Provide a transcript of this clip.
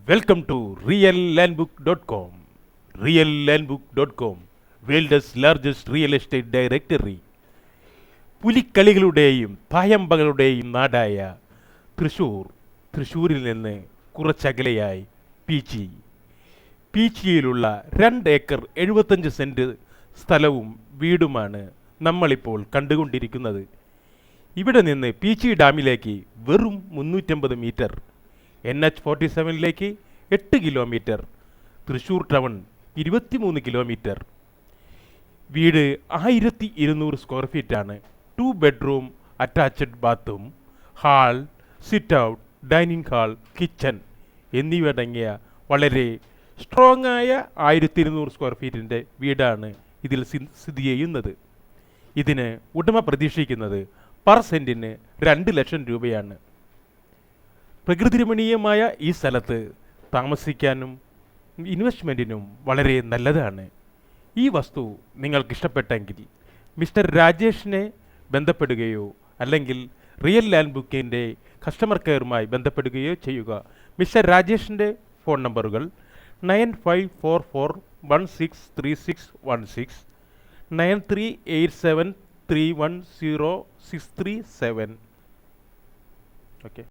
Welcome to reallandbook.com. reallandbook.com, world's largest real estate directory. പുലിക്കളികളുടെയും തായമ്പകളുടെയും നാടായ തൃശ്ശൂരിൽ നിന്ന് കുറച്ചകലെയായി പീച്ചിയിലുള്ള 2 ഏക്കർ 75 സെൻറ്റ് സ്ഥലവും വീടുമാണ് നമ്മളിപ്പോൾ കണ്ടുകൊണ്ടിരിക്കുന്നത്. ഇവിടെ നിന്ന് പീച്ചി ഡാമിലേക്ക് വെറും 350 മീറ്റർ, NH-47ലേക്ക് 8 കിലോമീറ്റർ, തൃശ്ശൂർ ടൗൺ 23 കിലോമീറ്റർ. വീട് 1200 സ്ക്വയർ ഫീറ്റാണ്. 2 ബെഡ്റൂം, അറ്റാച്ച്ഡ് ബാത്തും, hall, sit out, dining hall, kitchen എന്നിവയടങ്ങിയ വളരെ സ്ട്രോങ് ആയ 1200 സ്ക്വയർ ഫീറ്റിൻ്റെ വീടാണ് ഇതിൽ സ്ഥിതി ചെയ്യുന്നത്. ഇതിന് ഉടമ പ്രതീക്ഷിക്കുന്നത് പെർ സെൻറ്റിന് 2 ലക്ഷം രൂപയാണ്. പ്രകൃതിരമണീയമായ ഈ സ്ഥലത്ത് താമസിക്കാനും ഇൻവെസ്റ്റ്മെൻറ്റിനും വളരെ നല്ലതാണ്. ഈ വസ്തു നിങ്ങൾക്കിഷ്ടപ്പെട്ടെങ്കിൽ മിസ്റ്റർ രാജേഷിനെ ബന്ധപ്പെടുകയോ അല്ലെങ്കിൽ റിയൽ ലാൻഡ് ബുക്കിൻ്റെ കസ്റ്റമർ കെയറുമായി ബന്ധപ്പെടുകയോ ചെയ്യുക. മിസ്റ്റർ രാജേഷിൻ്റെ ഫോൺ നമ്പറുകൾ 9544163616, 9387310637. ഓക്കെ.